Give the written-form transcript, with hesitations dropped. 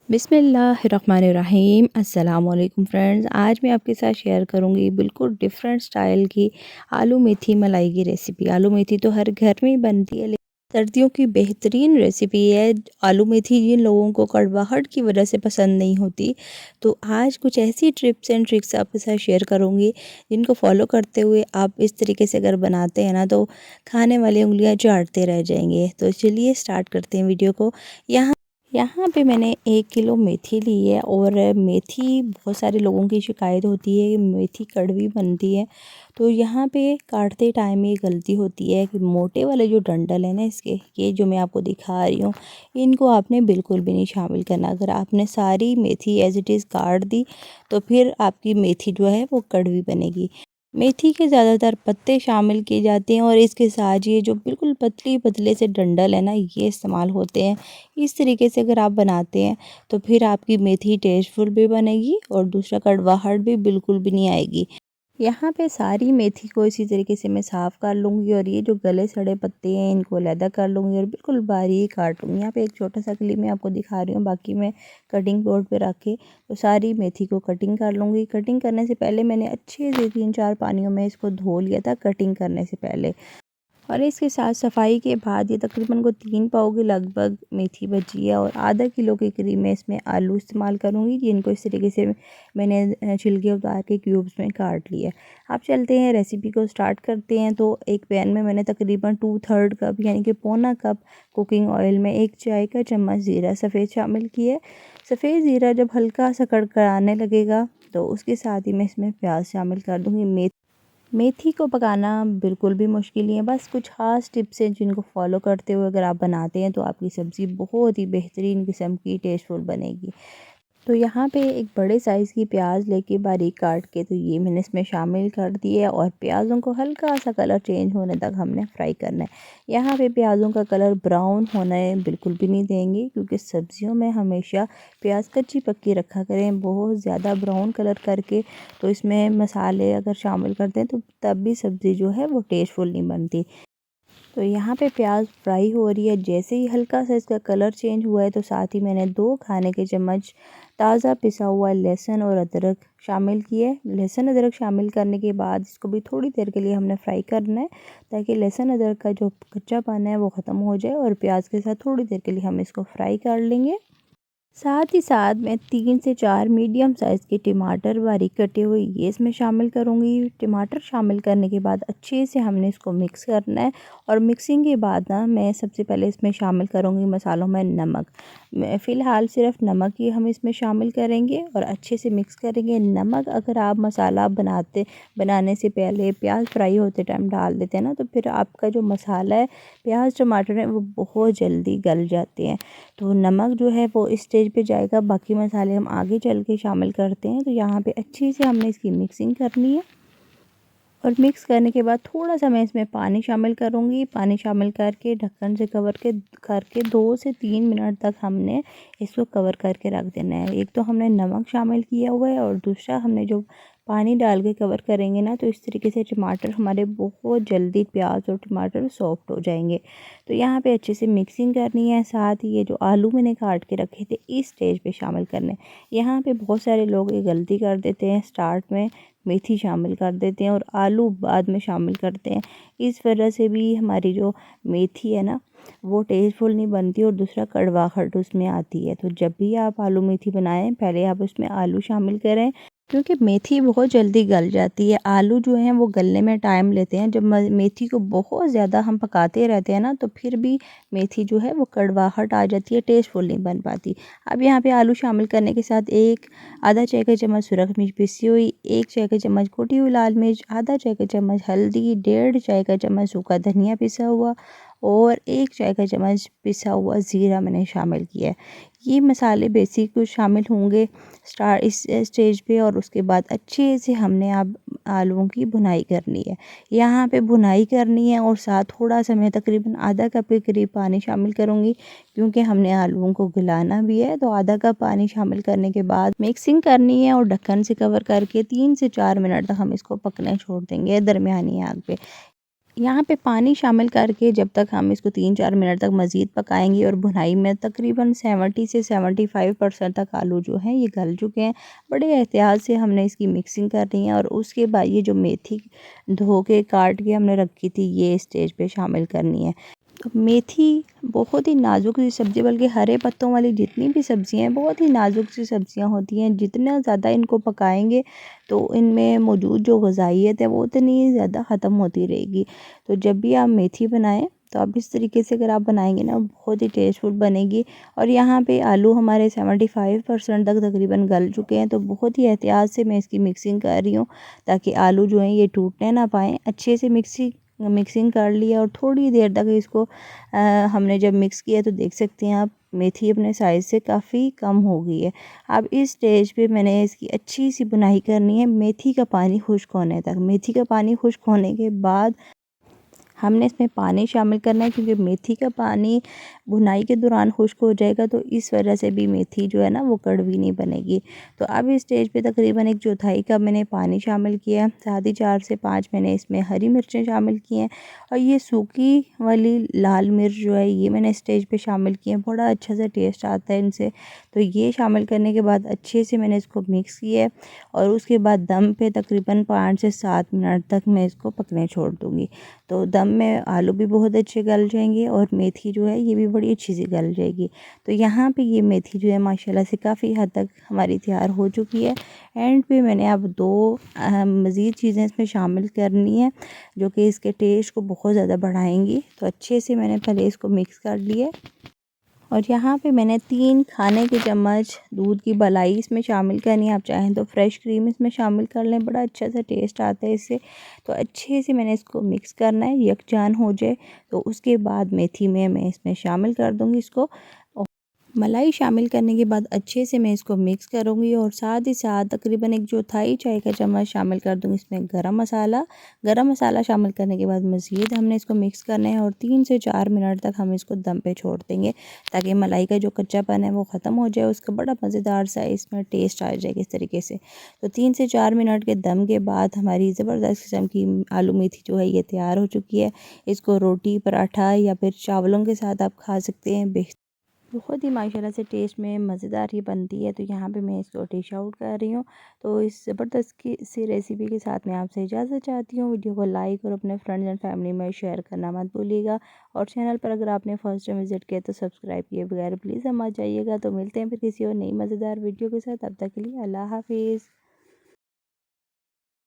बिस्मिल्लाहिर्रहमानिर्रहीम अस्सलाम वालेकुम फ्रेंड्स। आज मैं आपके साथ शेयर करूंगी बिल्कुल डिफरेंट स्टाइल की आलू मेथी मलाई की रेसिपी। आलू मेथी तो हर घर में ही बनती है, लेकिन सर्दियों की बेहतरीन रेसिपी है। आलू मेथी जिन लोगों को कड़वाहट की वजह से पसंद नहीं होती, तो आज कुछ ऐसी टिप्स एंड ट्रिक्स आपके साथ शेयर करूंगी जिनको फॉलो करते हुए आप इस तरीके से अगर बनाते हैं ना, तो खाने वाली उंगलियां चाटते रह जाएंगे। तो चलिए स्टार्ट करते हैं वीडियो को। यहाँ यहाँ पे मैंने 1 किलो मेथी ली है। और मेथी बहुत सारे लोगों की शिकायत होती है कि मेथी कड़वी बनती है, तो यहाँ पे काटते टाइम ये गलती होती है कि मोटे वाले जो डंडल है ना इसके, ये जो मैं आपको दिखा रही हूँ, इनको आपने बिल्कुल भी नहीं शामिल करना। अगर आपने सारी मेथी एज इट इज़ काट दी तो फिर आपकी मेथी जो है वो कड़वी बनेगी। मेथी के ज़्यादातर पत्ते शामिल किए जाते हैं और इसके साथ ये जो बिल्कुल पतली पतले से डंडल है ना, ये इस्तेमाल होते हैं। इस तरीके से अगर आप बनाते हैं तो फिर आपकी मेथी टेस्टफुल भी बनेगी और दूसरा कड़वाहट भी बिल्कुल भी नहीं आएगी। यहाँ पे सारी मेथी को इसी तरीके से मैं साफ़ कर लूँगी और ये जो गले सड़े पत्ते हैं इनको अलहदा कर लूँगी और बिल्कुल बारीक काट लूँगी। यहाँ पे एक छोटा सा क्लिप मैं आपको दिखा रही हूँ, बाकी मैं कटिंग बोर्ड पे रख के तो सारी मेथी को कटिंग कर लूँगी। कटिंग करने से पहले मैंने अच्छे से 3-4 पानियों में इसको धो लिया था कटिंग करने से पहले। और इसके साथ सफाई के बाद ये तकरीबन को 3 पाव के लगभग मेथी बची है और आधा किलो के करीब मैं इसमें आलू इस्तेमाल करूँगी, जिनको इस तरीके से मैंने छिलके उतार के क्यूब्स में काट लिया। अब चलते हैं रेसिपी को स्टार्ट करते हैं। तो एक पैन में मैंने तकरीबन 2/3 कप यानी कि पौना कप कुकिंग ऑयल में 1 चाय का चम्मच ज़ीरा सफ़ेद शामिल किया है। सफ़ेद ज़ीरा जब हल्का सा कड़कड़ाने लगेगा तो उसके साथ ही मैं इसमें प्याज शामिल कर दूँगी। मेथी को पकाना बिल्कुल भी मुश्किल नहीं है, बस कुछ ख़ास टिप्स हैं जिनको फॉलो करते हुए अगर आप बनाते हैं तो आपकी सब्ज़ी बहुत ही बेहतरीन किस्म की टेस्टफुल बनेगी। तो यहाँ पे एक बड़े साइज़ की प्याज लेके बारीक काट के तो ये मैंने इसमें शामिल कर दिए और प्याज़ों को हल्का सा कलर चेंज होने तक हमने फ्राई करना है। यहाँ पे प्याज़ों का कलर ब्राउन होने बिल्कुल भी नहीं देंगे, क्योंकि सब्जियों में हमेशा प्याज कच्ची पक्की रखा करें। बहुत ज़्यादा ब्राउन कलर करके तो इसमें मसाले अगर शामिल करते हैं तो तब भी सब्ज़ी जो है वो टेस्टफुल नहीं बनती। तो यहाँ पे प्याज फ्राई हो रही है। जैसे ही हल्का सा इसका कलर चेंज हुआ है तो साथ ही मैंने 2 खाने के चम्मच ताज़ा पिसा हुआ लहसुन और अदरक शामिल किए। लहसुन अदरक शामिल करने के बाद इसको भी थोड़ी देर के लिए हमने फ्राई करना है, ताकि लहसुन अदरक का जो कच्चापन है वो ख़त्म हो जाए। और प्याज के साथ थोड़ी देर के लिए हम इसको फ्राई कर लेंगे। साथ ही साथ मैं 3 से 4 मीडियम साइज़ के टमाटर बारीक कटे हुए ये इसमें शामिल करूँगी। टमाटर शामिल करने के बाद अच्छे से हमने इसको मिक्स करना है। और मिक्सिंग के बाद ना मैं सबसे पहले इसमें शामिल करूँगी मसालों में नमक। मैं फ़िलहाल सिर्फ नमक ही हम इसमें शामिल करेंगे और अच्छे से मिक्स करेंगे। नमक अगर आप मसाला बनाने से पहले प्याज फ्राई होते टाइम डाल देते हैं ना, तो फिर आपका जो मसाला है, प्याज टमाटर है, वो बहुत जल्दी गल जाते हैं। तो नमक जो है वो इस स्टेज पे जाएगा, बाकी मसाले हम आगे चल के शामिल करते हैं। तो यहाँ पे अच्छे से हमने इसकी मिक्सिंग करनी है और मिक्स करने के बाद थोड़ा सा मैं इसमें पानी शामिल करूँगी। पानी शामिल करके ढक्कन से कवर के करके 2 से 3 मिनट तक हमने इसको कवर करके रख देना है। एक तो हमने नमक शामिल किया हुआ है और दूसरा हमने जो पानी डाल के कवर करेंगे ना, तो इस तरीके से टमाटर हमारे बहुत जल्दी प्याज और टमाटर सॉफ्ट हो जाएंगे। तो यहाँ पे अच्छे से मिक्सिंग करनी है। साथ ही ये जो आलू मैंने काट के रखे थे इस स्टेज पे शामिल करने। यहाँ पे बहुत सारे लोग ये गलती कर देते हैं, स्टार्ट में मेथी शामिल कर देते हैं और आलू बाद में शामिल करते हैं। इस वजह से भी हमारी जो मेथी है ना, वो टेस्टफुल नहीं बनती और दूसरा कड़वाहट उसमें आती है। तो जब भी आप आलू मेथी बनाएं, पहले आप उसमें आलू शामिल करें, क्योंकि मेथी बहुत जल्दी गल जाती है। आलू जो हैं वो गलने में टाइम लेते हैं। जब मेथी को बहुत ज़्यादा हम पकाते रहते हैं ना, तो फिर भी मेथी जो है वो कड़वाहट आ जाती है, टेस्टफुल नहीं बन पाती। अब यहाँ पे आलू शामिल करने के साथ एक आधा चाय का चम्मच सुरख मिर्च पिसी हुई, 1 चाय का चम्मच कुटी हुई लाल मिर्च, आधा चाय का चम्मच हल्दी, 1.5 चाय का चम्मच सूखा धनिया पिसा हुआ और 1 चाय का चम्मच पिसा हुआ ज़ीरा मैंने शामिल किया है। ये मसाले बेसिक कुछ शामिल होंगे इस स्टेज पे। और उसके बाद अच्छे से हमने अब आलूओं की भुनाई करनी है। यहाँ पे भुनाई करनी है और साथ थोड़ा सा मैं तकरीबन आधा कप के करीब पानी शामिल करूँगी, क्योंकि हमने आलूओं को गलाना भी है। तो आधा कप पानी शामिल करने के बाद मिक्सिंग करनी है और ढक्कन से कवर करके 3 से 4 मिनट तक हम इसको पकने छोड़ देंगे दरमियानी आग पे। यहाँ पे पानी शामिल करके जब तक हम इसको 3-4 मिनट तक मज़ीद पकाएंगे और भुनाई में तकरीबन 70 से 75% तक आलू जो हैं ये गल चुके हैं। बड़े एहतियात से हमने इसकी मिक्सिंग करनी है और उसके बाद ये जो मेथी धो के काट के हमने रखी थी ये स्टेज पे शामिल करनी है। तो मेथी बहुत ही नाजुक सी सब्ज़ी, बल्कि हरे पत्तों वाली जितनी भी सब्ज़ियाँ हैं बहुत ही नाजुक सी सब्ज़ियाँ होती हैं। जितना ज़्यादा इनको पकाएंगे तो इनमें मौजूद जो ग़िज़ाइयत है वो उतनी ज़्यादा ख़त्म होती रहेगी। तो जब भी आप मेथी बनाएं तो आप इस तरीके से अगर आप बनाएंगे ना बहुत ही टेस्टफुल बनेगी। और यहाँ पे आलू हमारे 75% तक तकरीबन गल चुके हैं। तो बहुत ही एहतियात से मैं इसकी मिक्सिंग कर रही हूँ ताकि आलू जो हैं ये टूटने ना पाएँ। अच्छे से मिक्सिंग कर लिया और थोड़ी देर तक इसको हमने जब मिक्स किया तो देख सकते हैं आप मेथी अपने साइज़ से काफ़ी कम हो गई है। अब इस स्टेज पे मैंने इसकी अच्छी सी भुनाई करनी है मेथी का पानी खुश्क होने तक। मेथी का पानी खुश्क होने के बाद हमने इसमें पानी शामिल करना है, क्योंकि मेथी का पानी भुनाई के दौरान खुश्क हो जाएगा तो इस वजह से भी मेथी जो है ना वो कड़वी नहीं बनेगी। तो अब इस स्टेज पे तकरीबन 1/4 कप मैंने पानी शामिल किया है। साथ ही 4 से 5 मैंने इसमें हरी मिर्चें शामिल की हैं और ये सूखी वाली लाल मिर्च जो है ये मैंने स्टेज पे शामिल की है। बड़ा अच्छा सा टेस्ट आता है इनसे। तो ये शामिल करने के बाद अच्छे से मैंने इसको मिक्स किया है और उसके बाद दम पे तकरीबन 5 से 7 मिनट तक मैं इसको पकने छोड़ दूँगी। तो दम में आलू भी बहुत अच्छे गल जाएंगे और मेथी जो है ये भी बड़ी अच्छी सी गल जाएगी। तो यहाँ पे ये मेथी जो है माशाल्लाह से काफ़ी हद तक हमारी तैयार हो चुकी है। एंड पे मैंने अब 2 मज़ीद चीज़ें इसमें शामिल करनी है जो कि इसके टेस्ट को बहुत ज़्यादा बढ़ाएंगी। तो अच्छे से मैंने पहले इसको मिक्स कर लिया और यहाँ पे मैंने 3 खाने के चम्मच दूध की मलाई इसमें शामिल करनी है। आप चाहें तो फ्रेश क्रीम इसमें शामिल कर लें, बड़ा अच्छा सा टेस्ट आता है इससे। तो अच्छे से मैंने इसको मिक्स करना है, यकजान हो जाए। तो उसके बाद मेथी में मैं इसमें शामिल कर दूँगी इसको। मलाई शामिल करने के बाद अच्छे से मैं इसको मिक्स करूँगी और साथ ही साथ तकरीबन 1/4 चाय का चम्मच शामिल कर दूँगी इसमें गरम मसाला शामिल करने के बाद मज़ीद हमने इसको मिक्स करना है और 3 से 4 मिनट तक हम इसको दम पे छोड़ देंगे ताकि मलाई का जो कच्चापन है वो ख़त्म हो जाए। उसका बड़ा मज़ेदार सा इसमें टेस्ट आ जाएगा इस तरीके से। तो 3 से 4 मिनट के दम के बाद हमारी ज़बरदस्त किस्म की आलू मेथी जो है ये तैयार हो चुकी है। इसको रोटी, पराठा या फिर चावलों के साथ आप खा सकते हैं। बहुत ही माशाल्लाह से टेस्ट में मज़ेदार ही बनती है। तो यहाँ पे मैं इसको डिश आउट कर रही हूँ। तो इस ज़बरदस्त की सी रेसिपी के साथ मैं आपसे इजाज़त चाहती हूँ। वीडियो को लाइक और अपने फ्रेंड्स एंड फैमिली में शेयर करना मत भूलिएगा और चैनल पर अगर आपने फर्स्ट टाइम विज़िट किया तो सब्सक्राइब किए बगैर प्लीज़ हम आ जाइएगा। तो मिलते हैं फिर किसी और नई मज़ेदार वीडियो के साथ। तब तक के लिए अल्लाह हाफिज़।